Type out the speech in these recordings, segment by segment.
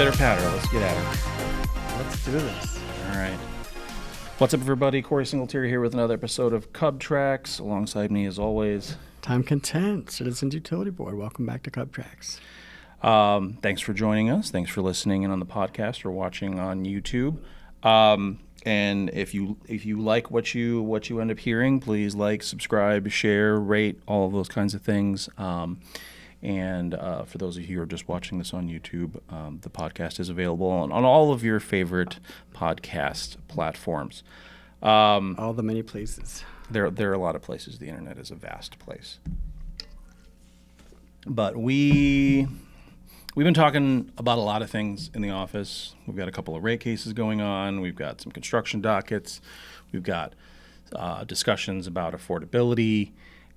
Pitter patter, let's get at it. Let's do this. All right. What's up, everybody? Corey Singletary here with another episode of CUB Tracks. Alongside me, as always, Time Content, Citizens Utility Board. Welcome back to CUB Tracks. Thanks for joining us. Thanks for listening in on the podcast or watching on YouTube. And if you like what you end up hearing, please like, subscribe, share, rate, all of those kinds of things. And for those of you who are just watching this on YouTube, the podcast is available on all of your favorite podcast platforms. All the many places. There are a lot of places. The internet is a vast place. But we've been talking about a lot of things in the office. We've got a couple of rate cases going on. We've got some construction dockets. We've got discussions about affordability.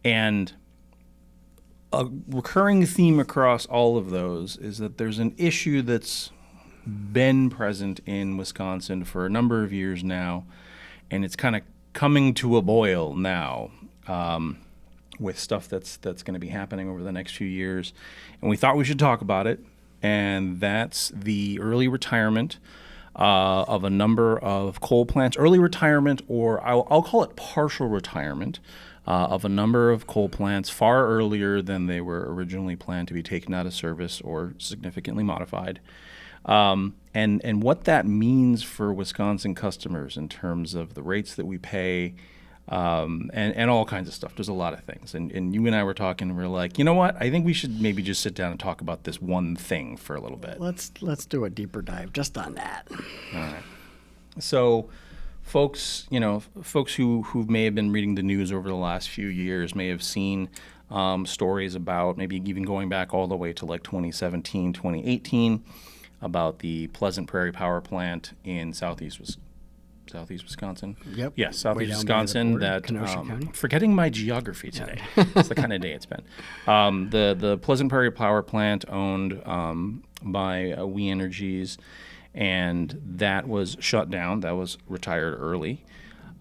And a recurring theme across all of those is that there's an issue that's been present in Wisconsin for a number of years now, and it's kind of coming to a boil now with stuff that's going to be happening over the next few years. And we thought we should talk about it, and that's the early retirement of a number of coal plants. Early retirement, or I'll call it partial retirement, of a number of coal plants far earlier than they were originally planned to be taken out of service or significantly modified. And what that means for Wisconsin customers in terms of the rates that we pay, and all kinds of stuff. There's a lot of things. And you and I were talking, and we were like, you know what? I think we should maybe just sit down and talk about this one thing for a little bit. Let's do a deeper dive just on that. All right. So folks who may have been reading the news over the last few years may have seen stories about, maybe even going back all the way to like 2017, 2018, about the Pleasant Prairie Power Plant in southeast Wisconsin. Yep. Yes, southeast Wisconsin. Border, Kenosha County. Forgetting my geography today. That's the kind of day it's been. The Pleasant Prairie Power Plant owned by We Energies, and that was shut down. That was retired early.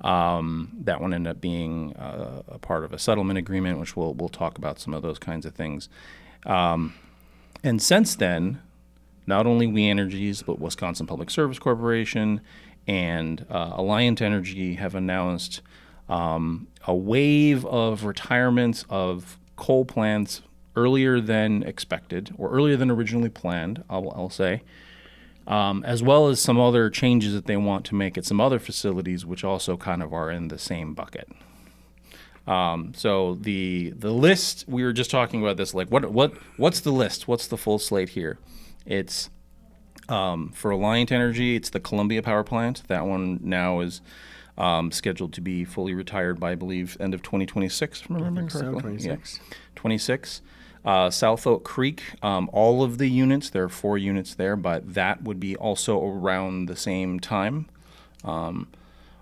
That one ended up being a part of a settlement agreement, which we'll talk about some of those kinds of things. And since then, not only We Energies, but Wisconsin Public Service Corporation and Alliant Energy have announced a wave of retirements of coal plants earlier than expected, or earlier than originally planned, I'll say, as well as some other changes that they want to make at some other facilities, which also kind of are in the same bucket. So the list, we were just talking about this, like what's the list? What's the full slate here? It's for Alliant Energy, it's the Columbia Power Plant. That one now is scheduled to be fully retired by, I believe, end of 2026, if I'm remembering correctly. So, 26. Yeah. 26. South Oak Creek, all of the units, there are 4 units there, but that would be also around the same time.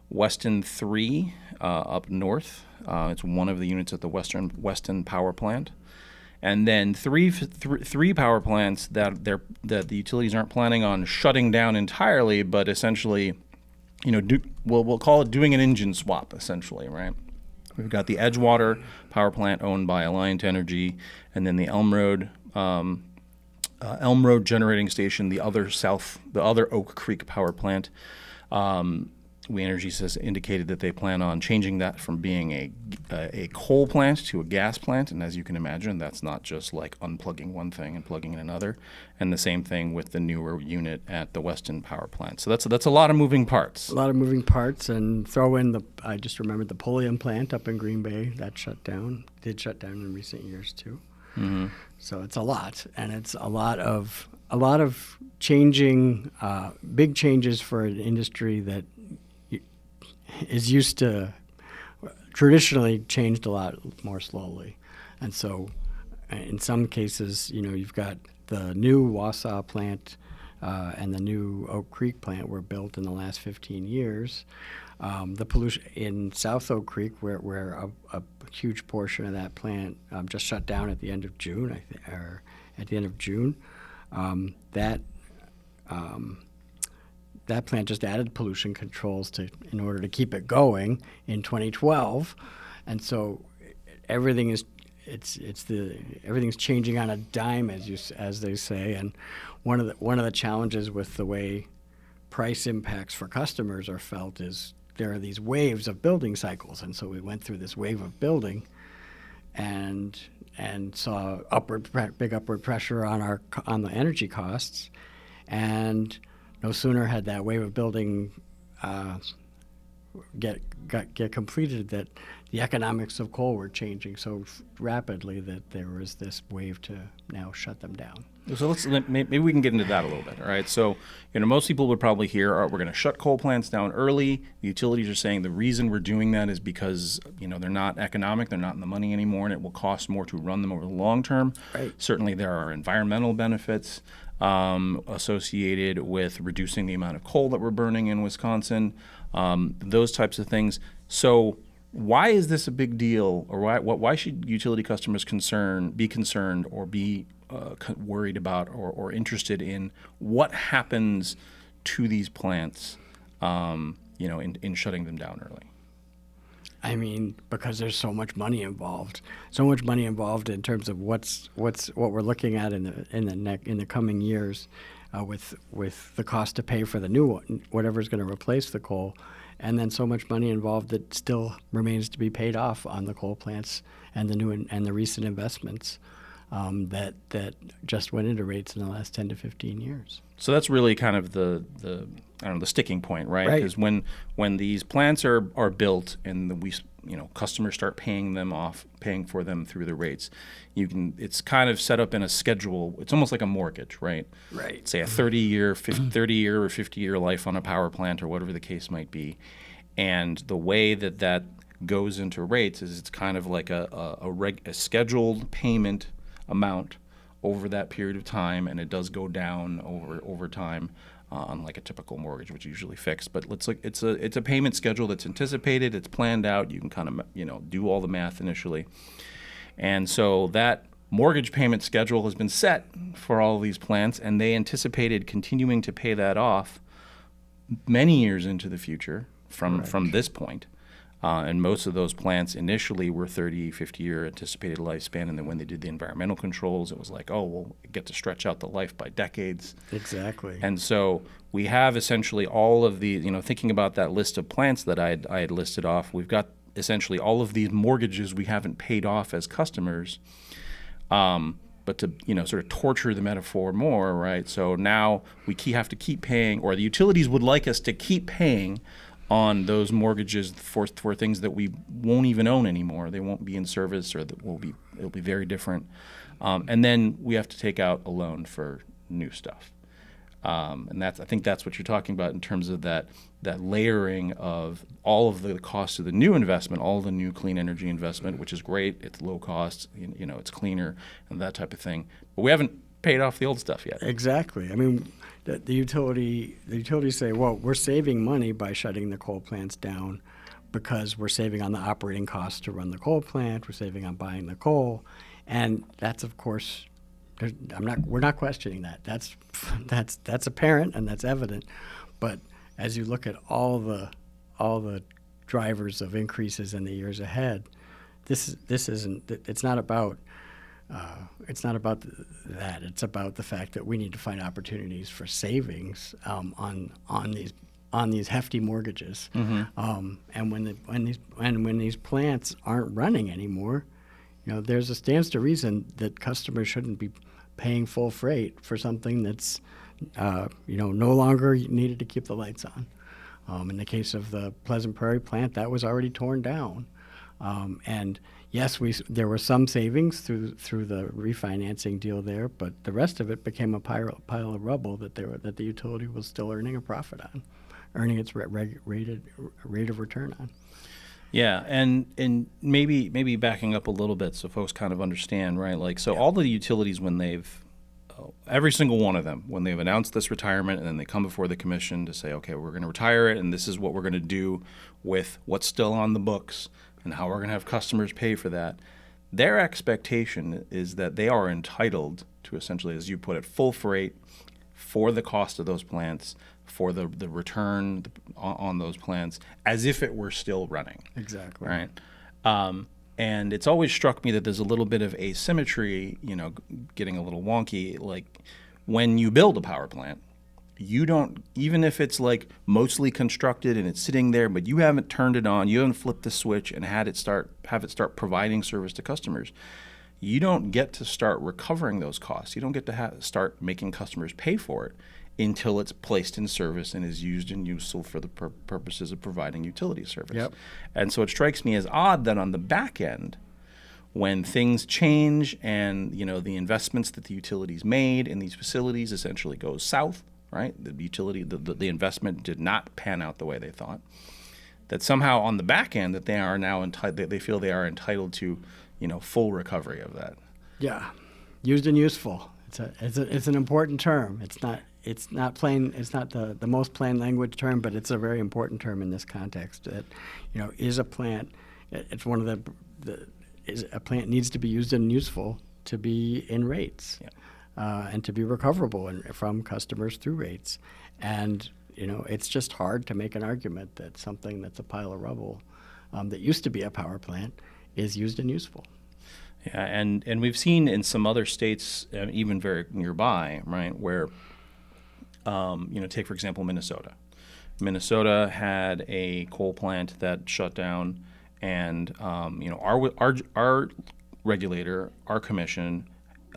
Weston 3 up north, it's one of the units at the Weston Power Plant. And then three power plants that the utilities aren't planning on shutting down entirely, but essentially, we'll call it doing an engine swap, essentially, right? We've got the Edgewater Power Plant owned by Alliant Energy, and then the Elm Road Generating Station, the other Oak Creek Power Plant. We Energy has indicated that they plan on changing that from being a coal plant to a gas plant, and as you can imagine, that's not just like unplugging one thing and plugging in another. And the same thing with the newer unit at the Weston Power Plant. So that's a lot of moving parts. A lot of moving parts, and throw in I just remembered the Pulliam plant up in Green Bay that shut down. Did shut down in recent years too. Mm-hmm. So it's a lot, and it's a lot of changing, big changes for an industry that is used to traditionally changed a lot more slowly. And so in some cases, you've got the new Wausau plant and the new Oak Creek plant were built in the last 15 years. The pollution in South Oak Creek, where a huge portion of that plant just shut down at the end of June, that plant just added pollution controls in order to keep it going in 2012, and so everything everything's changing on a dime, as they say. And one of the challenges with the way price impacts for customers are felt is there are these waves of building cycles, and so we went through this wave of building, and saw big upward pressure on the energy costs, and no sooner had that wave of building get completed that the economics of coal were changing so rapidly that there was this wave to now shut them down. So maybe we can get into that a little bit. All right. So, most people would probably hear, we're going to shut coal plants down early. The utilities are saying the reason we're doing that is because, they're not economic, they're not in the money anymore, and it will cost more to run them over the long term. Right. Certainly there are environmental benefits associated with reducing the amount of coal that we're burning in Wisconsin, those types of things. So why is this a big deal, or why should utility customers be concerned or be worried about or interested in what happens to these plants, in shutting them down early? I mean, because there's so much money involved in terms of what we're looking at in the coming years, with the cost to pay for the new one, whatever's going to replace the coal, and then so much money involved that still remains to be paid off on the coal plants and the recent investments that just went into rates in the last 10 to 15 years. So that's really kind of the sticking point, right? Because when these plants are built and customers start paying for them through the rates, it's kind of set up in a schedule. It's almost like a mortgage, right? Right. Say a 30-year or 50-year life on a power plant or whatever the case might be. And the way that goes into rates is it's kind of like a scheduled payment amount over that period of time, and it does go down over time, unlike a typical mortgage, which is usually fixed. But it's a payment schedule that's anticipated, it's planned out. You can kind of do all the math initially, and so that mortgage payment schedule has been set for all of these plants, and they anticipated continuing to pay that off many years into the future from this point. And most of those plants initially were 30, 50-year anticipated lifespan. And then when they did the environmental controls, it was like, we'll get to stretch out the life by decades. Exactly. And so we have essentially all of the, thinking about that list of plants that I had listed off, we've got essentially all of these mortgages we haven't paid off as customers. But to, sort of torture the metaphor more, right? So now we have to keep paying, or the utilities would like us to keep paying on those mortgages for things that we won't even own anymore. They won't be in service, or it'll be very different. And then we have to take out a loan for new stuff. And I think that's what you're talking about in terms of that layering of all of the costs of the new investment, all of the new clean energy investment, which is great. It's low cost, it's cleaner and that type of thing. But we haven't paid off the old stuff yet. Exactly. I mean, the utilities say, well, we're saving money by shutting the coal plants down because we're saving on the operating costs to run the coal plant. We're saving on buying the coal, and that's, of course, we're not questioning that. That's apparent and that's evident. But as you look at all the drivers of increases in the years ahead, this isn't. It's not about. It's not about that. It's about the fact that we need to find opportunities for savings on these hefty mortgages. Mm-hmm. And when these plants aren't running anymore, stands to reason that customers shouldn't be paying full freight for something that's no longer needed to keep the lights on. In the case of the Pleasant Prairie plant, that was already torn down, and yes, there were some savings through the refinancing deal there, but the rest of it became a pile of rubble that the utility was still earning a profit on, earning its rate of return on. Yeah, and maybe backing up a little bit so folks kind of understand, right? All the utilities, when every single one of them, when they've announced this retirement and then they come before the commission to say, okay, we're going to retire it and this is what we're going to do with what's still on the books and how we're going to have customers pay for that, their expectation is that they are entitled to essentially, as you put it, full freight for the cost of those plants, for the return on those plants, as if it were still running. Exactly. Right. And it's always struck me that there's a little bit of asymmetry, getting a little wonky. Like when you build a power plant, you don't, even if it's like mostly constructed and it's sitting there, but you haven't turned it on, you haven't flipped the switch and have it start providing service to customers, you don't get to start recovering those costs. You don't get to start making customers pay for it until it's placed in service and is used and useful for the purposes of providing utility service. Yep. And so it strikes me as odd that on the back end, when things change and the investments that the utilities made in these facilities essentially goes south, right? The utility, the investment did not pan out the way they thought. That somehow on the back end that they are now they feel they are entitled to, full recovery of that. Yeah, used and useful. It's an important term. It's not plain. It's not the most plain language term, but it's a very important term in this context. That is a plant. It's one of a plant needs to be used and useful to be in rates. Yeah. And to be recoverable from customers through rates. And, it's just hard to make an argument that something that's a pile of rubble that used to be a power plant is used and useful. Yeah, and we've seen in some other states, even very nearby, right, where, take, for example, Minnesota. Minnesota had a coal plant that shut down, and, our regulator, our commission,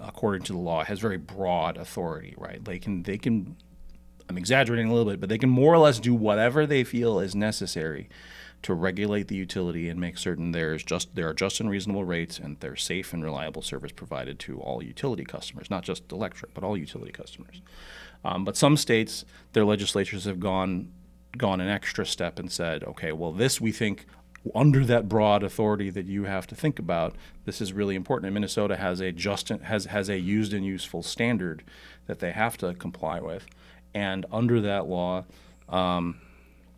according to the law, has very broad authority, right? They can, I'm exaggerating a little bit, but they can more or less do whatever they feel is necessary to regulate the utility and make certain there are just and reasonable rates and there's safe and reliable service provided to all utility customers, not just electric, but all utility customers. But some states, their legislatures have gone an extra step and said, okay, well, this we think under that broad authority that you have to think about, this is really important. And Minnesota has a used and useful standard that they have to comply with, and under that law,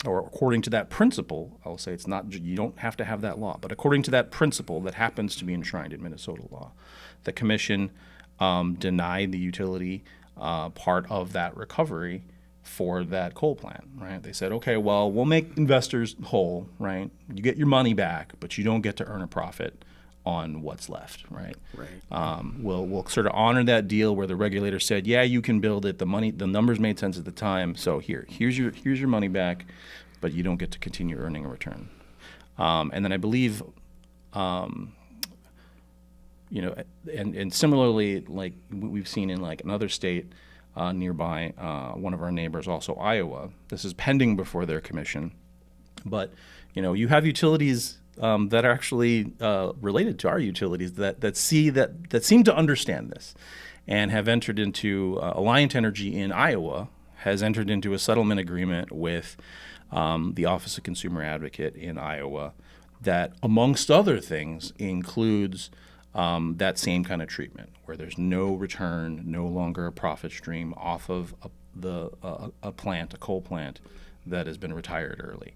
or according to that principle, I'll say it's not. You don't have to have that law, but according to that principle that happens to be enshrined in Minnesota law, the commission denied the utility part of that recovery for that coal plant, right? They said, okay, well, we'll make investors whole, right? You get your money back, but you don't get to earn a profit on what's left, right? Right. We'll sort of honor that deal where the regulator said, yeah, you can build it. The numbers made sense at the time. So here's your money back, but you don't get to continue earning a return. And then I believe, and similarly, like we've seen in like another state nearby, one of our neighbors, also Iowa. This is pending before their commission, but you have utilities that are actually related to our utilities that seem to understand this, and have entered into Alliant Energy in Iowa has entered into a settlement agreement with the Office of Consumer Advocate in Iowa that, amongst other things, includes that same kind of treatment where there's no return, no longer a profit stream off of a coal plant that has been retired early.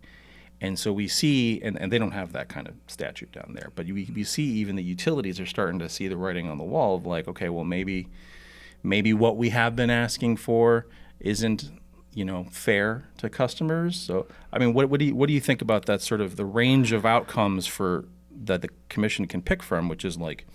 And so we see, and they don't have that kind of statute down there, but you see even the utilities are starting to see the writing on the wall of like, okay, well, maybe what we have been asking for isn't, fair to customers. So, I mean, what do you think about that sort of the range of outcomes for that the commission can pick from, which is like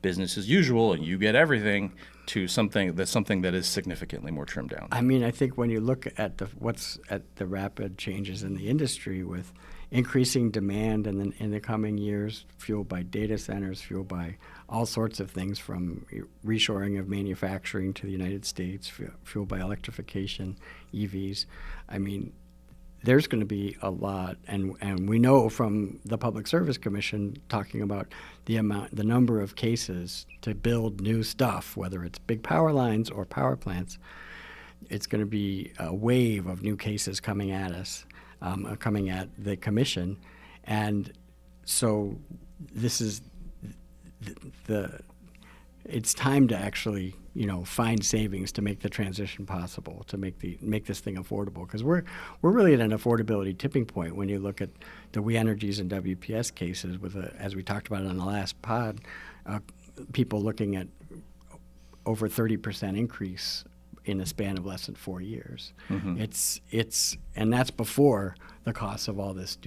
business as usual and you get everything, to something that is significantly more trimmed down? I mean, I think when you look at the rapid changes in the industry with increasing demand in the coming years, fueled by data centers, fueled by all sorts of things from reshoring of manufacturing to the United States, fueled by electrification, EVs. I mean, there's going to be a lot, and we know from the Public Service Commission talking about the number of cases to build new stuff, whether it's big power lines or power plants. It's going to be a wave of new cases coming at us, coming at the commission, and so this is it's time to actually find savings to make the transition possible, to make this thing affordable, because we're really at an affordability tipping point when you look at the We Energies and WPS cases with as we talked about on the last pod, people looking at over 30% increase in the span of less than 4 years. Mm-hmm. And that's before the costs of all this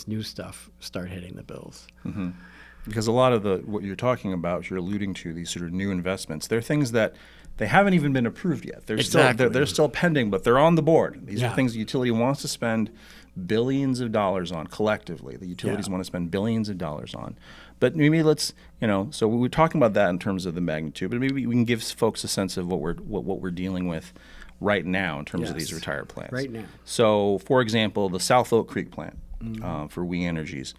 new stuff start hitting the bills. Mm-hmm. Because a lot of what you're talking about, you're alluding to these sort of new investments. They're things that they haven't even been approved yet. They're still pending, but they're on the board. These are things the utility wants to spend billions of dollars on collectively. The utilities want to spend billions of dollars on. But maybe let's, so we were talking about that in terms of the magnitude, but maybe we can give folks a sense of what we're dealing with right now in terms of these retired plants. Right now. So, for example, the South Oak Creek plant for We Energies.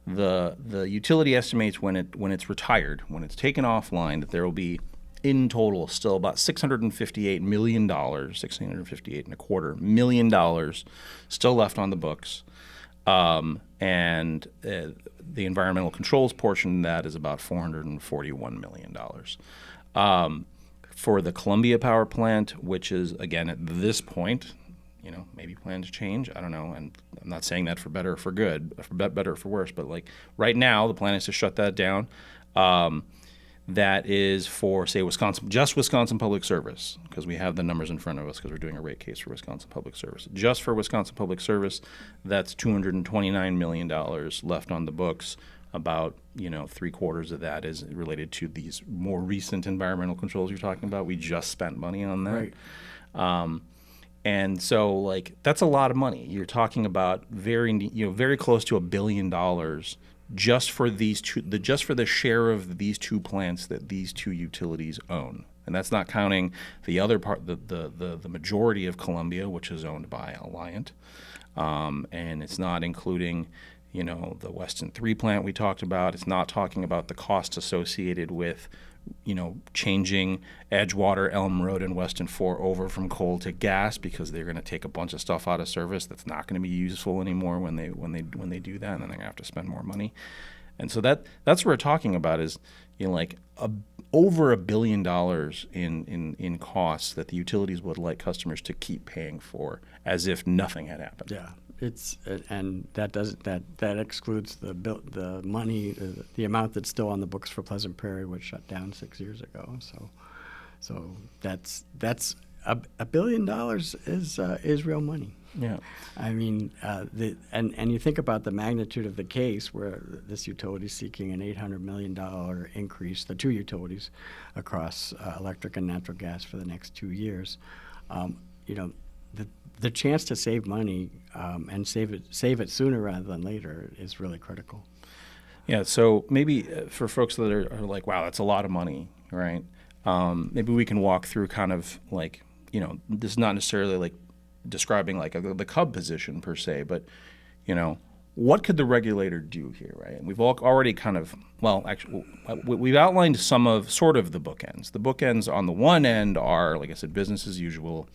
The utility estimates when it's retired, when it's taken offline, that there will be in total still about $658 million, $658.25 million still left on the books, and the environmental controls portion of that is about $441 million. For the Columbia Power Plant, which is again at this point, maybe plans change. I don't know, and I'm not saying that for better or for good, for better or for worse. But like right now, the plan is to shut that down. That is for, say, Wisconsin Public Service, because we have the numbers in front of us because we're doing a rate case for Wisconsin Public Service. Just for Wisconsin Public Service, that's $229 million left on the books. About, 3/4 of that is related to these more recent environmental controls you're talking about. We just spent money on that. Right. And so, that's a lot of money. You're talking about very close to $1 billion just for these just for the share of these two plants that these two utilities own. And that's not counting the other part, the majority of Columbia, which is owned by Alliant. And it's not including, the Weston 3 plant we talked about. It's not talking about the cost associated with, changing Edgewater, Elm Road, and Weston 4 over from coal to gas, because they're going to take a bunch of stuff out of service that's not going to be useful anymore when they do that, and then they're going to have to spend more money. And so that's what we're talking about is, over $1 billion in costs that the utilities would like customers to keep paying for, as if nothing had happened. Yeah. And that excludes the money, the amount that's still on the books for Pleasant Prairie, which shut down 6 years ago. So that's $1 billion is real money. Yeah. I mean, and you think about the magnitude of the case where this utility is seeking an $800 million increase, the two utilities across electric and natural gas for the next 2 years. The chance to save money and save it sooner rather than later is really critical. Yeah, so maybe for folks that are like, wow, that's a lot of money, right? Maybe we can walk through kind of this is not necessarily like describing like the CUB position per se, but, what could the regulator do here, right? And we've already kind of, we've outlined sort of the bookends. The bookends on the one end are, like I said, business as usual.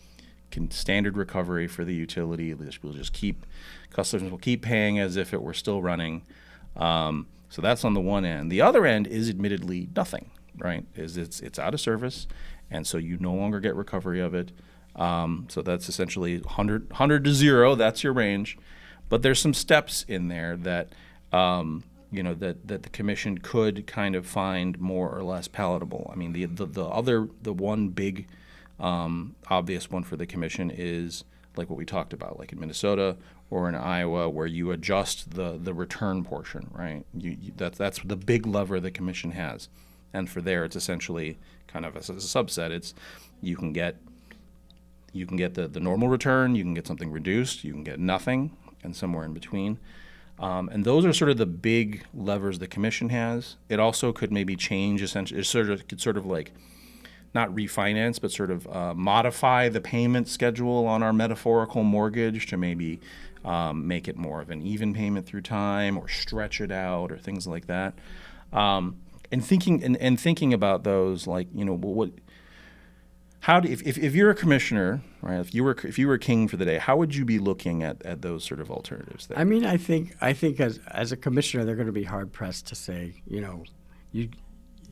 Standard recovery for the utility. Customers will keep paying as if it were still running. So that's on the one end. The other end is admittedly nothing, right? It's out of service, and so you no longer get recovery of it. So that's essentially 100 to 0. That's your range. But there's some steps in there that that the commission could kind of find more or less palatable. I mean, the one big obvious one for the commission is like what we talked about, like in Minnesota or in Iowa, where you adjust the return portion, right? That's the big lever the commission has, and for there, it's essentially kind of as a subset. It's you can get the normal return, you can get something reduced, you can get nothing, and somewhere in between. And those are sort of the big levers the commission has. It also could maybe change essentially. It could sort of like not refinance, but sort of modify the payment schedule on our metaphorical mortgage to maybe make it more of an even payment through time, or stretch it out, or things like that. And thinking about those, like if you're a commissioner, right? If you were king for the day, how would you be looking at those sort of alternatives there? I mean, I think as a commissioner, they're going to be hard pressed to say,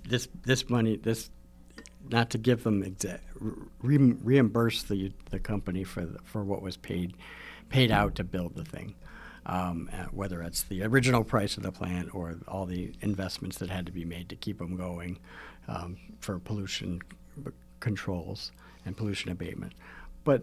this money, not to give them reimburse the company for what was paid out to build the thing, whether it's the original price of the plant or all the investments that had to be made to keep them going for pollution controls and pollution abatement. But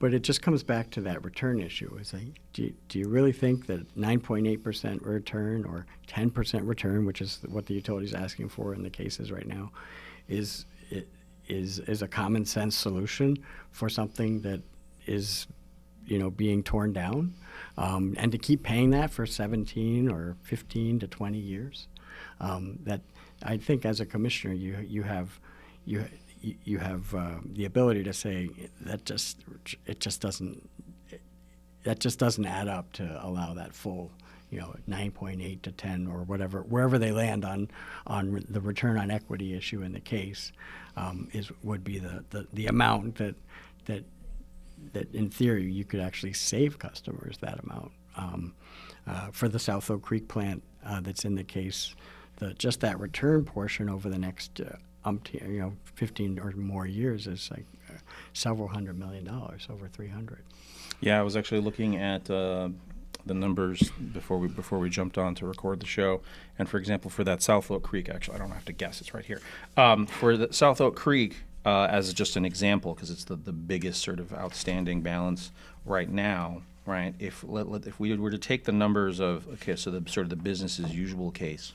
but it just comes back to that return issue. It's like, do you really think that 9.8% return or 10% return, which is what the utility is asking for in the cases right now, is a common sense solution for something that is, being torn down, and to keep paying that for 17 or 15 to 20 years? That I think as a commissioner, you have the ability to say that just doesn't add up to allow that full 9.8 to 10 or wherever they land on the return on equity issue in the case, would be the amount that in theory you could actually save customers that amount. For the South Oak Creek plant that's in the case, just that return portion over the next 15 or more years is like several $100 million, over 300. Yeah, I was actually looking at the numbers before we jumped on to record the show. And for example, for that South Oak Creek, actually, I don't have to guess, it's right here. For the South Oak Creek, as just an example, because it's the biggest sort of outstanding balance right now, right? If we were to take the numbers of, so the sort of the business as usual case,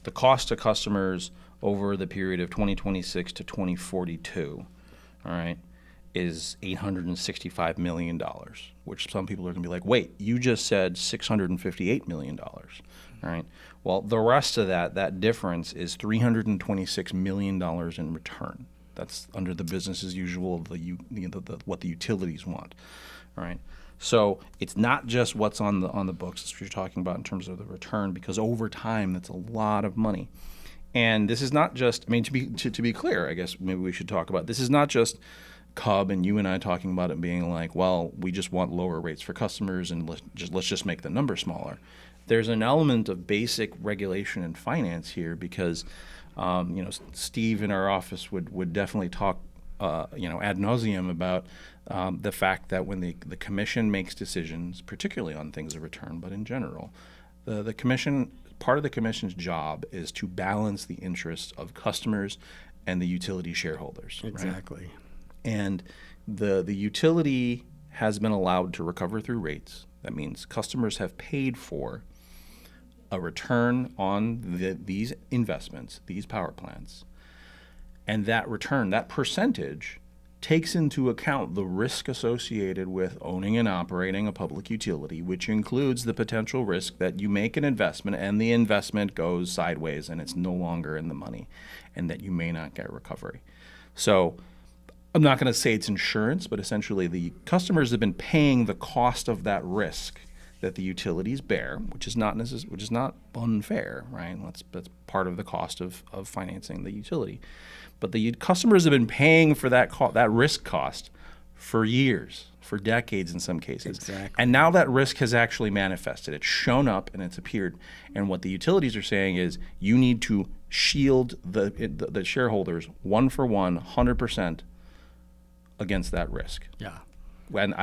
the cost to customers over the period of 2026 to 2042, all right, is $865 million, which some people are going to be like, wait, you just said $658 million, all right? Well, the rest of that difference is $326 million in return. That's under the business as usual, what the utilities want, all right? So it's not just what's on the books. That's what you're talking about in terms of the return, because over time, that's a lot of money. And this is not just, to be clear, I guess maybe we should talk about, this is not just CUB and you and I talking about it being like, well, we just want lower rates for customers and let's just make the number smaller. There's an element of basic regulation and finance here because, Steve in our office would definitely talk, ad nauseum about the fact that when the commission makes decisions, particularly on things of return, but in general, the commission, part of the commission's job is to balance the interests of customers and the utility shareholders. Exactly. Right? And the utility has been allowed to recover through rates. That means customers have paid for a return on these investments, these power plants, and that return, that percentage, takes into account the risk associated with owning and operating a public utility, which includes the potential risk that you make an investment and the investment goes sideways and it's no longer in the money and that you may not get recovery. So I'm not going to say it's insurance, but essentially the customers have been paying the cost of that risk that the utilities bear, which is not unfair, right? That's part of the cost of financing the utility. But the customers have been paying for that risk cost for years, for decades in some cases. Exactly. And now that risk has actually manifested. It's shown up and it's appeared. And what the utilities are saying is you need to shield the shareholders 100% against that risk. Yeah. And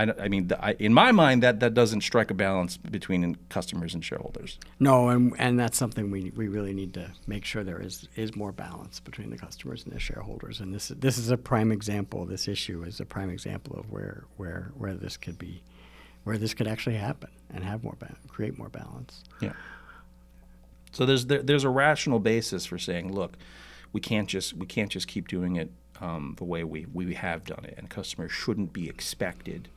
in my mind, that doesn't strike a balance between customers and shareholders. No, and that's something we really need to make sure there is more balance between the customers and the shareholders. And this is a prime example. This issue is a prime example of where this could be, where this could actually happen and have create more balance. Yeah. So there's a rational basis for saying, look, we can't just keep doing it the way we have done it, and customers shouldn't be expected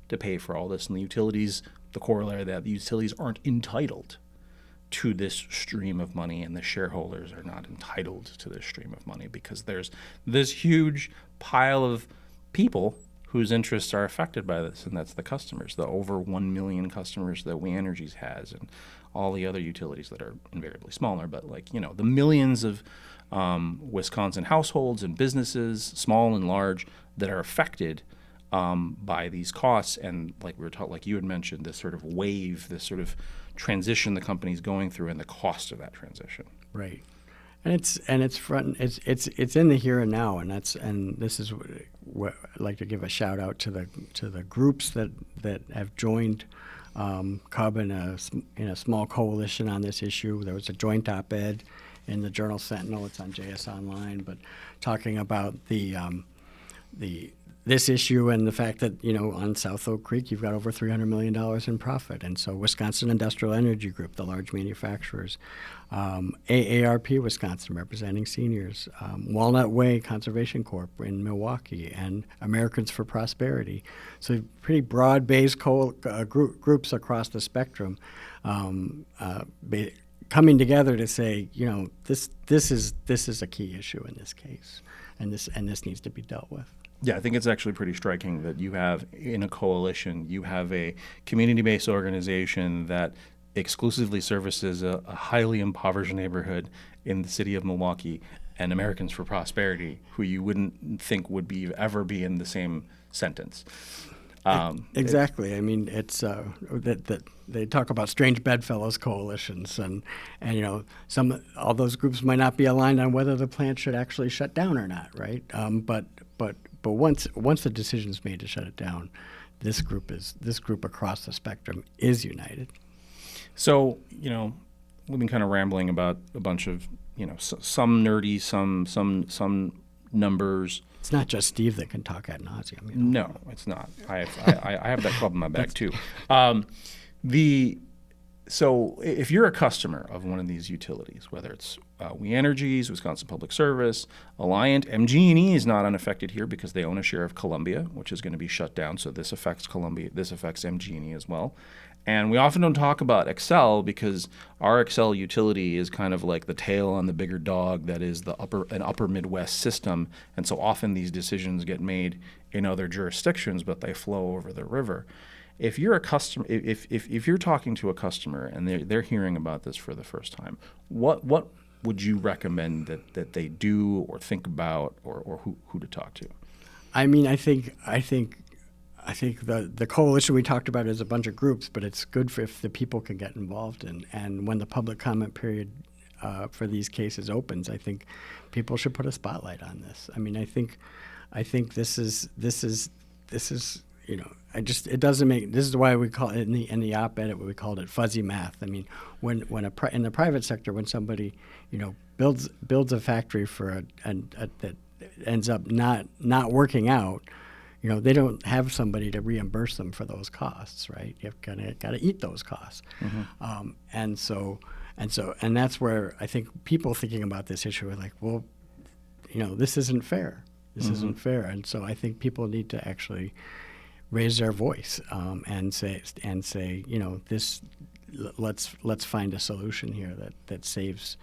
to pay for all this. And the utilities, the corollary of that, the utilities aren't entitled to this stream of money, and the shareholders are not entitled to this stream of money because there's this huge pile of people whose interests are affected by this, and that's the customers, the over 1 million customers that We Energies has, and all the other utilities that are invariably smaller, but the millions of Wisconsin households and businesses, small and large, that are affected by these costs. And like you had mentioned, this sort of wave, this sort of transition the company's going through, and the cost of that transition. Right, and it's in the here and now, and this is what I'd like to give a shout out to the groups that have joined CUB in a small coalition on this issue. There was a joint op-ed in the Journal Sentinel. It's on JS Online, but talking about the this issue and the fact that, on South Oak Creek, you've got over $300 million in profit. And so Wisconsin Industrial Energy Group, the large manufacturers, AARP Wisconsin representing seniors, Walnut Way Conservation Corp in Milwaukee, and Americans for Prosperity. So pretty broad-based groups across the spectrum coming together to say, this is a key issue in this case, and this needs to be dealt with. Yeah, I think it's actually pretty striking that you have, in a coalition, you have a community-based organization that exclusively services a highly impoverished neighborhood in the city of Milwaukee, and Americans for Prosperity, who you wouldn't think would ever be in the same sentence. Exactly. I mean, it's that they talk about strange bedfellows coalitions, and all those groups might not be aligned on whether the plant should actually shut down or not, right? But once the decision is made to shut it down, this group across the spectrum is united. So we've been kind of rambling about a bunch of some nerdy, some numbers. It's not just Steve that can talk ad nauseum. No, it's not. I have that club in my bag too. So if you're a customer of one of these utilities, whether it's We Energies, Wisconsin Public Service, Alliant, MG&E is not unaffected here because they own a share of Columbia, which is going to be shut down. So this affects Columbia. This affects MG&E as well. And we often don't talk about Xcel because our Xcel utility is kind of like the tail on the bigger dog that is an upper Midwest system. And so often these decisions get made in other jurisdictions, but they flow over the river. If you're a customer, if you're talking to a customer and they're hearing about this for the first time, what would you recommend that they do or think about or who to talk to? I mean, I think the coalition we talked about is a bunch of groups, but it's good if the people can get involved. And when the public comment period for these cases opens, I think people should put a spotlight on this. I mean, I think this is it doesn't make. This is why we call it in the op-ed we called it fuzzy math. I mean, when in the private sector, when somebody builds a factory for that ends up not working out, they don't have somebody to reimburse them for those costs, right? You've got to eat those costs, and that's where I think people thinking about this issue are like, well, this isn't fair. This isn't fair, and so I think people need to actually raise their voice and say, this. Let's find a solution here that saves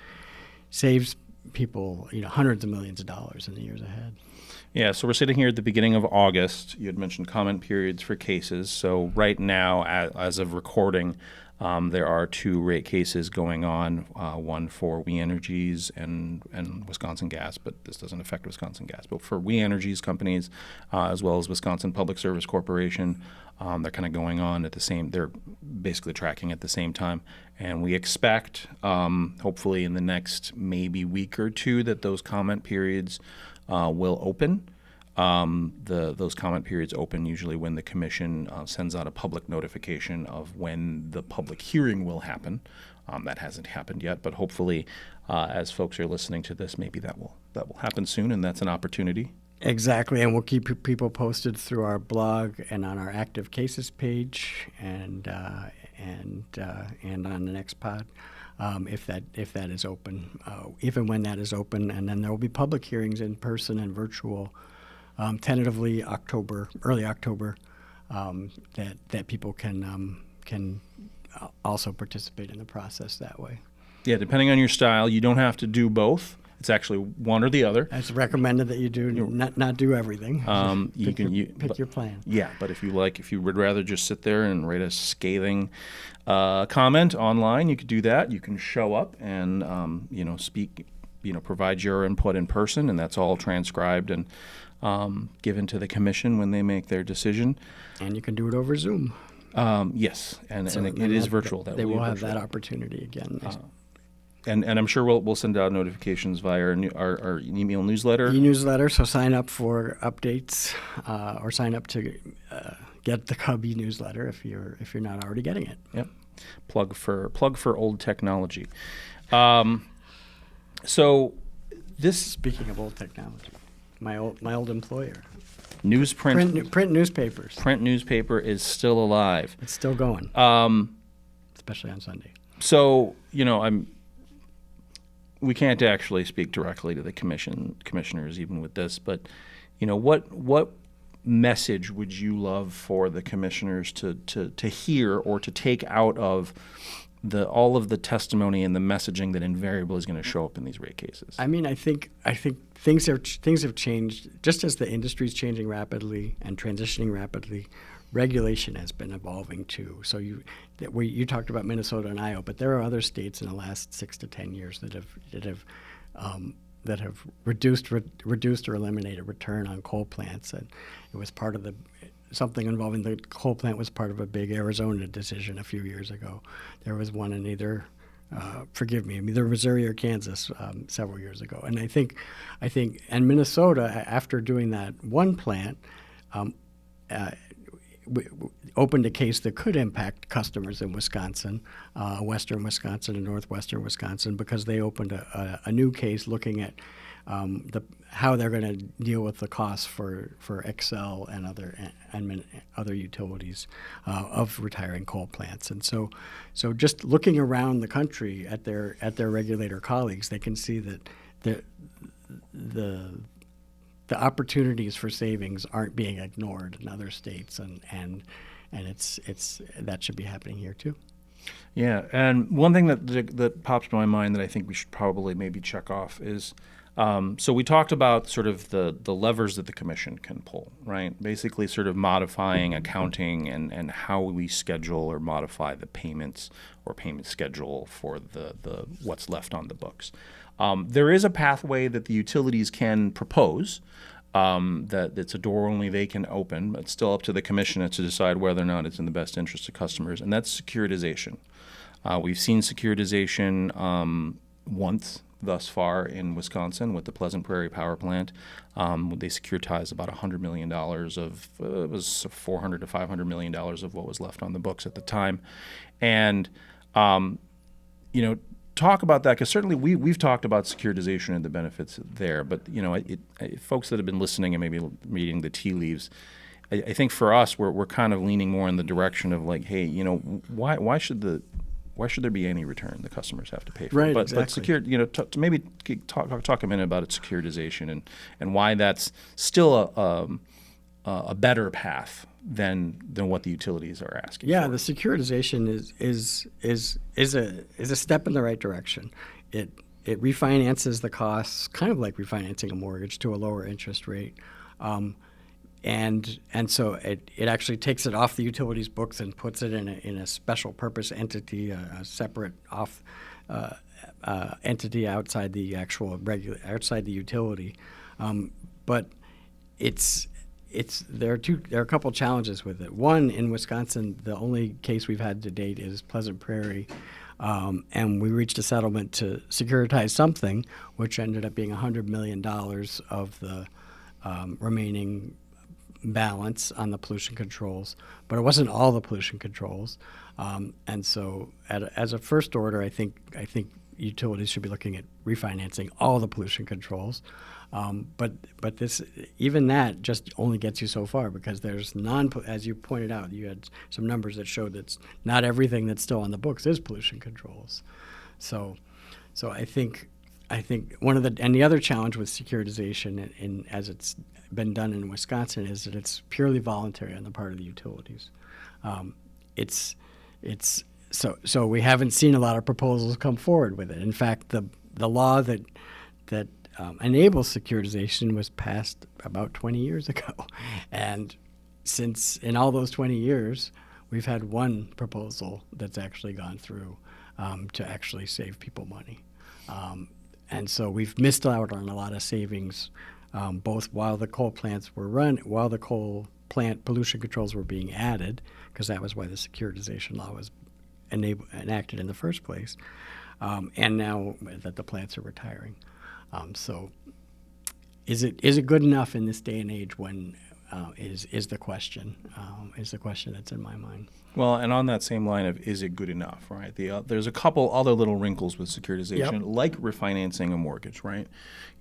people, hundreds of millions of dollars in the years ahead. Yeah, so we're sitting here at the beginning of August. You had mentioned comment periods for cases. So right now, as of recording, there are 2 rate cases going on, one for We Energies and Wisconsin Gas, but this doesn't affect Wisconsin Gas. But for We Energies companies, as well as Wisconsin Public Service Corporation, they're kind of going on at the same, they're basically tracking at the same time. And we expect, hopefully in the next maybe week or 2, that those comment periods will open. Those comment periods open usually when the commission sends out a public notification of when the public hearing will happen. That hasn't happened yet, but hopefully, as folks are listening to this, maybe that will happen soon, and that's an opportunity. Exactly, and we'll keep people posted through our blog and on our active cases page, and on the next pod. If that is open, even when that is open, and then there will be public hearings in person and virtual, tentatively early October, that people can also participate in the process that way. Yeah, depending on your style, you don't have to do both. It's actually one or the other. It's recommended that you do not do everything. Pick your plan. Yeah, but if you would rather just sit there and write a scathing comment online, you could do that. You can show up and speak, provide your input in person, and that's all transcribed and given to the commission when they make their decision. And you can do it over Zoom. Yes, and it is virtual. They will have that opportunity again. And I'm sure we'll send out notifications via our email newsletter. E-newsletter, so sign up for updates or sign up to get the CUB e-newsletter if you're not already getting it. Yep. Plug for old technology. So this. Speaking of old technology. my old employer. Newsprint. Print newspapers. Print newspaper is still alive. It's still going, especially on Sunday. So, we can't actually speak directly to the commissioners even with this, but, what message would you love for the commissioners to hear or to take out of all of the testimony and the messaging that invariably is going to show up in these rate cases? I mean, I think things have changed. Just as the industry is changing rapidly and transitioning rapidly, regulation has been evolving too. So you talked about Minnesota and Iowa, but there are other states in the last 6 to 10 years that have reduced or eliminated return on coal plants, and it was part of something involving the coal plant was part of a big Arizona decision a few years ago. There was one in either Missouri or Kansas several years ago. And I think, and Minnesota, after doing that one plant, opened a case that could impact customers in Wisconsin, western Wisconsin and northwestern Wisconsin, because they opened a new case looking at how they're going to deal with the costs for Xcel and other utilities of retiring coal plants. And so just looking around the country at their regulator colleagues, they can see that the opportunities for savings aren't being ignored in other states, and it's that should be happening here too. Yeah, and one thing that pops to my mind that I think we should probably maybe check off is, so we talked about sort of the levers that the commission can pull, right? Basically sort of modifying accounting and how we schedule or modify the payments or payment schedule for the what's left on the books. There is a pathway that the utilities can propose, that it's a door only they can open, but it's still up to the commission to decide whether or not it's in the best interest of customers, and that's securitization. We've seen securitization once thus far in Wisconsin with the Pleasant Prairie Power Plant. They securitized about $100 million of, it was $400 to $500 million of what was left on the books at the time. And, talk about that, because certainly we've talked about securitization and the benefits there, but folks that have been listening and maybe reading the tea leaves, I think for us we're kind of leaning more in the direction of like, hey, why should there be any return the customers have to pay for? Right, but exactly. But to maybe talk a minute about its securitization and why that's still a better path than what the utilities are asking. Yeah, for. the securitization is a step in the right direction. It refinances the costs, kind of like refinancing a mortgage, to a lower interest rate, and so it actually takes it off the utilities books and puts it in a special purpose entity, a separate entity outside the actual outside the utility, but there are a couple challenges with it. One, in Wisconsin, the only case we've had to date is Pleasant Prairie, and we reached a settlement to securitize something, which ended up being $100 million of the remaining balance on the pollution controls, but it wasn't all the pollution controls, and so as a first order, I think utilities should be looking at refinancing all the pollution controls. But this, even that just only gets you so far, because there's as you pointed out, you had some numbers that showed that not everything that's still on the books is pollution controls. So I think one of the other challenge with securitization, as it's been done in Wisconsin, is that it's purely voluntary on the part of the utilities. So we haven't seen a lot of proposals come forward with it. In fact, the law that enables securitization was passed about 20 years ago. And since in all those 20 years, we've had one proposal that's actually gone through to actually save people money. And so we've missed out on a lot of savings, both while the coal plants were while the coal plant pollution controls were being added, because that was why the securitization law was enacted in the first place, and now that the plants are retiring. So is it good enough in this day and age when is the question. Is the question that's in my mind. Well, and on that same line of is it good enough, right? There's a couple other little wrinkles with securitization, like refinancing a mortgage, right?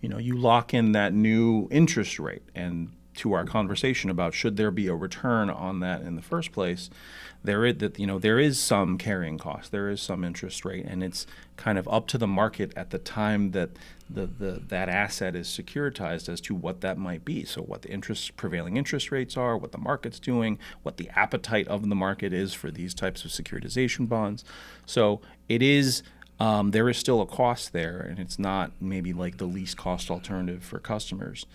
You lock in that new interest rate, and to our conversation about should there be a return on that in the first place, there is some carrying cost, there is some interest rate, and it's kind of up to the market at the time that that asset is securitized as to what that might be. So what the prevailing interest rates are, what the market's doing, what the appetite of the market is for these types of securitization bonds. So it is. There is still a cost there, and it's not maybe like the least cost alternative for customers.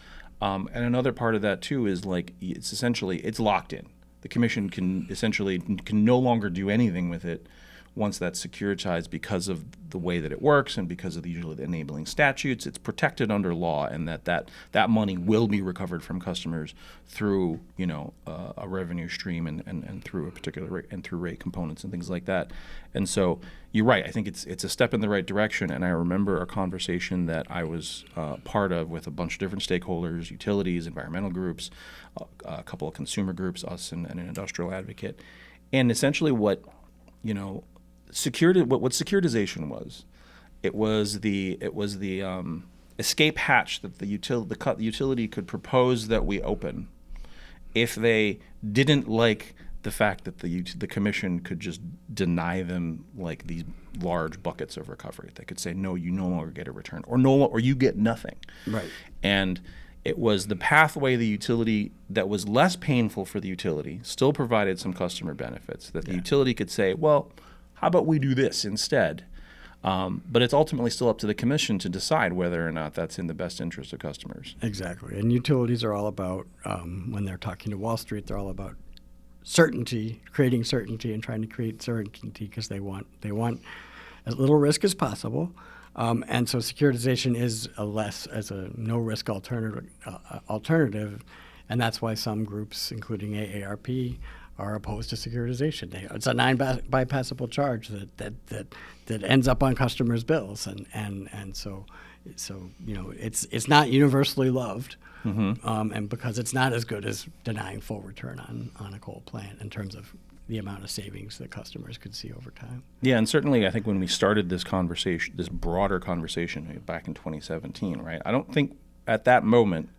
And another part of that too is like it's locked in. The commission can no longer do anything with it once that's securitized because of the way that it works and because of usually the enabling statutes. It's protected under law, and that money will be recovered from customers through a revenue stream and through a particular rate and through rate components and things like that. And so you're right. I think it's a step in the right direction. And I remember a conversation that I was part of with a bunch of different stakeholders, utilities, environmental groups, a couple of consumer groups, us and an industrial advocate, and essentially what securitization was. It was the escape hatch that the utility could propose that we open if they didn't like the fact that the commission could just deny them like these large buckets of recovery. They could say, no, you no longer get a return, or you get nothing. Right. And it was the pathway the utility that was less painful for the utility, still provided some customer benefits, that the utility could say, well, how about we do this instead? But it's ultimately still up to the commission to decide whether or not that's in the best interest of customers. Exactly. And utilities are all about, when they're talking to Wall Street, they're all about certainty, creating certainty and trying to create certainty because they want as little risk as possible. And so securitization is a no-risk alternative, and that's why some groups, including AARP, are opposed to securitization. It's a non-bypassable charge that ends up on customers' bills, and so it's not universally loved, and because it's not as good as denying full return on a coal plant in terms of the amount of savings that customers could see over time. Yeah, and certainly I think when we started this conversation, this broader conversation back in 2017, right? I don't think at that moment,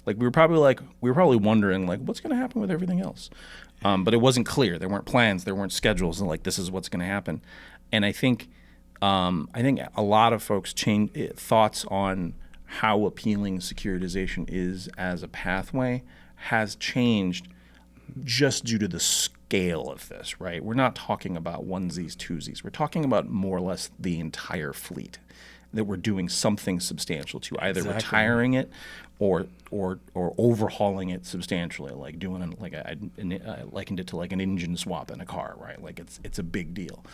we were probably wondering what's going to happen with everything else, but it wasn't clear. There weren't plans, there weren't schedules, and this is what's going to happen. And I think a lot of folks thoughts on how appealing securitization is as a pathway has changed just due to the scale of this, right? We're not talking about onesies, twosies. We're talking about more or less the entire fleet that we're doing something substantial to, either retiring it or overhauling it substantially, like doing I likened it to like an engine swap in a car, right? Like it's a big deal,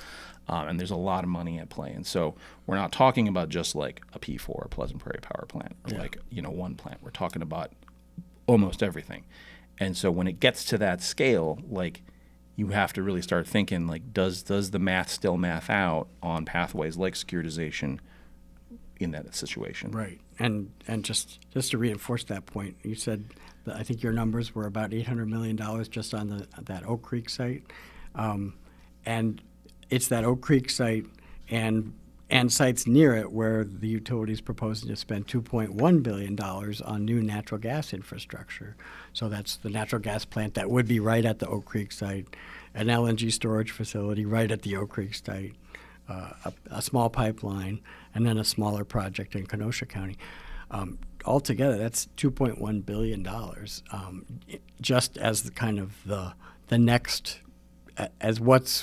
and there's a lot of money at play. And so we're not talking about just like a P4, a Pleasant Prairie Power Plant, or one plant. We're talking about almost everything. And so when it gets to that scale, you have to really start thinking, does the math still math out on pathways like securitization in that situation? Right. And just to reinforce that point, you said that I think your numbers were about $800 million just on that Oak Creek site. And it's that Oak Creek site and sites near it where the utility is proposing to spend $2.1 billion on new natural gas infrastructure. So that's the natural gas plant that would be right at the Oak Creek site, an LNG storage facility right at the Oak Creek site, a small pipeline, and then a smaller project in Kenosha County. Altogether, that's $2.1 billion, just as the kind of the next, as what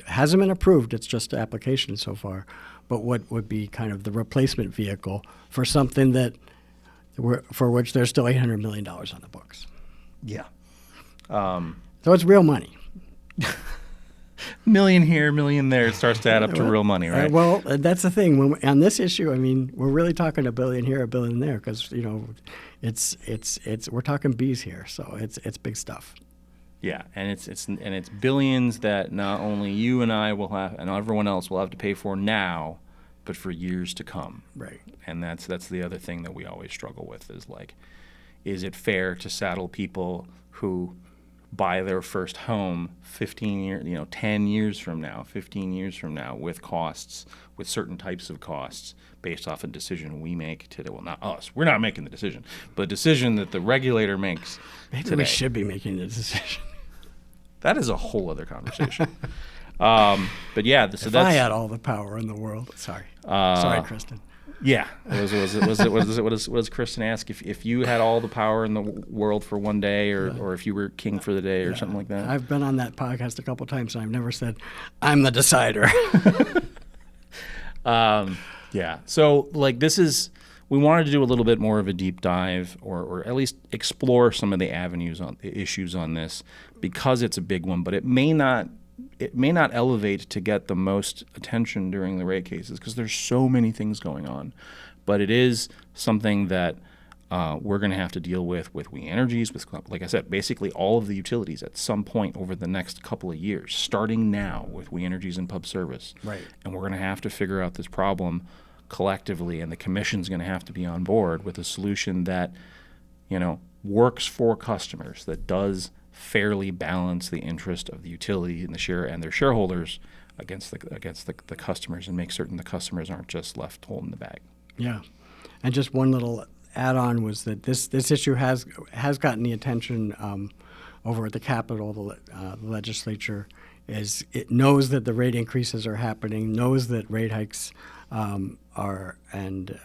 hasn't been approved. It's just application so far, but what would be kind of the replacement vehicle for something for which there's still $800 million on the books. Yeah. So it's real money. Million here, million there, it starts to add up to real money, right? Well, that's the thing. On this issue, I mean, we're really talking a billion here, a billion there, because we're talking B's here, so it's big stuff. Yeah, and it's billions that not only you and I will have, and everyone else will have to pay for now, but for years to come. Right. And that's the other thing that we always struggle with is is it fair to saddle people who buy their first home 10 years from now, 15 years from now, with costs, with certain types of costs based off a decision we make today? Well, not us. We're not making the decision, but a decision that the regulator makes Maybe today. we should be making the decision. That is a whole other conversation. But yeah, so If that's. I had all the power in the world. Sorry, Kristen. Yeah. What does Kristen ask? If you had all the power in the world for one day, or if you were king for the day, or something like that? I've been on that podcast a couple times, and I've never said, I'm the decider. Yeah. So, we wanted to do a little bit more of a deep dive, or at least explore some of the issues on this, because it's a big one, but it may not elevate to get the most attention during the rate cases because there's so many things going on. But it is something that we're going to have to deal with We Energies, with, like I said, basically all of the utilities at some point over the next couple of years, starting now with We Energies and Pub Service. Right. And we're going to have to figure out this problem collectively, and the commission's going to have to be on board with a solution that, works for customers, that does fairly balance the interest of the utility and their shareholders against the customers, and make certain the customers aren't just left holding the bag. Yeah, and just one little add-on was that this issue has gotten the attention over at the Capitol. The legislature it knows that the rate increases are happening, knows that rate hikes are and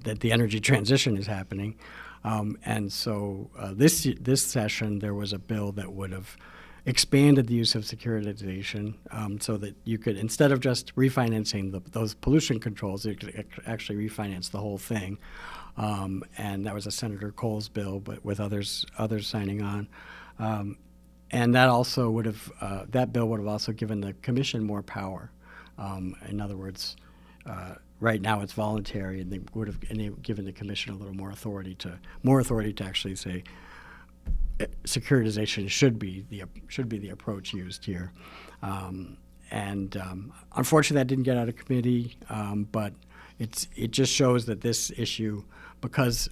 that the energy transition is happening. And so this session, there was a bill that would have expanded the use of securitization so that you could, instead of just refinancing those pollution controls, you could actually refinance the whole thing. And that was a Senator Cole's bill, but with others signing on. And that also would have that bill would have also given the commission more power. In other words, right now it's voluntary, and they would have given the commission a little more authority to actually say securitization should be the approach used here. Unfortunately, that didn't get out of committee, but it just shows that this issue, because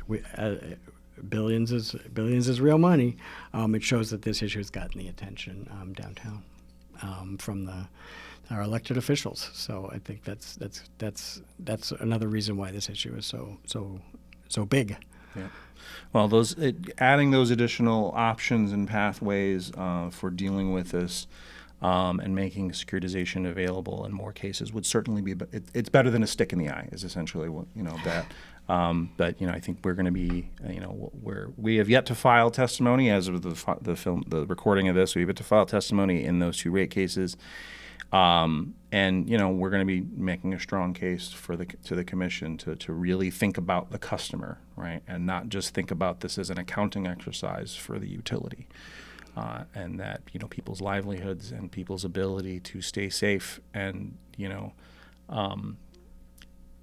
billions is real money, it shows that this issue has gotten the attention downtown from our elected officials. So I think that's another reason why this issue is so big. Yeah. Well, adding those additional options and pathways for dealing with this and making securitization available in more cases would certainly be. It's better than a stick in the eye, is essentially what that. But I think we're going to be we have yet to file testimony as of the recording of this. We have yet to file testimony in those two rate cases. And we're going to be making a strong case to the commission to really think about the customer, right, and not just think about this as an accounting exercise for the utility, and that people's livelihoods and people's ability to stay safe and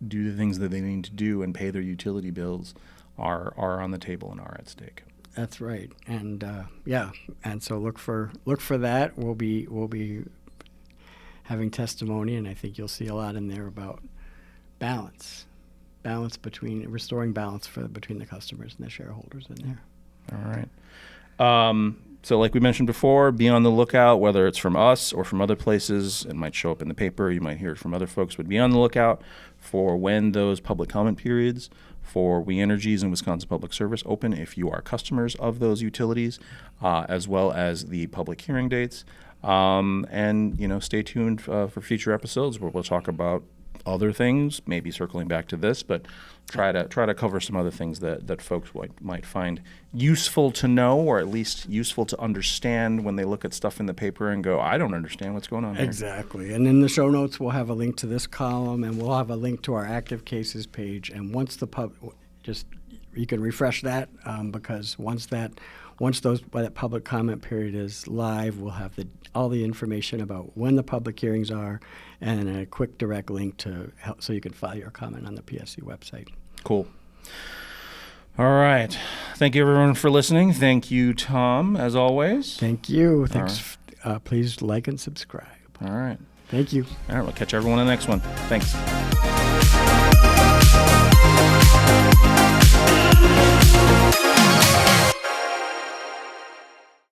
do the things that they need to do and pay their utility bills are on the table and are at stake. That's right, and and so look for that. We'll be having testimony, and I think you'll see a lot in there about restoring balance between the customers and the shareholders in there. All right. So like we mentioned before, be on the lookout, whether it's from us or from other places. It might show up in the paper. You might hear it from other folks, but be on the lookout for when those public comment periods for We Energies and Wisconsin Public Service open if you are customers of those utilities, as well as the public hearing dates. And stay tuned for future episodes where we'll talk about other things, maybe circling back to this, but try to cover some other things that folks might find useful to know, or at least useful to understand when they look at stuff in the paper and go, I don't understand what's going on here. Exactly. And in the show notes, we'll have a link to this column, and we'll have a link to our active cases page. And once you can refresh that because once that public comment period is live, we'll have all the information about when the public hearings are, and a quick direct link to help so you can file your comment on the PSC website. Cool. All right. Thank you, everyone, for listening. Thank you, Tom, as always. Thank you. Thanks. Right. Please like and subscribe. All right. Thank you. All right. We'll catch everyone in the next one. Thanks.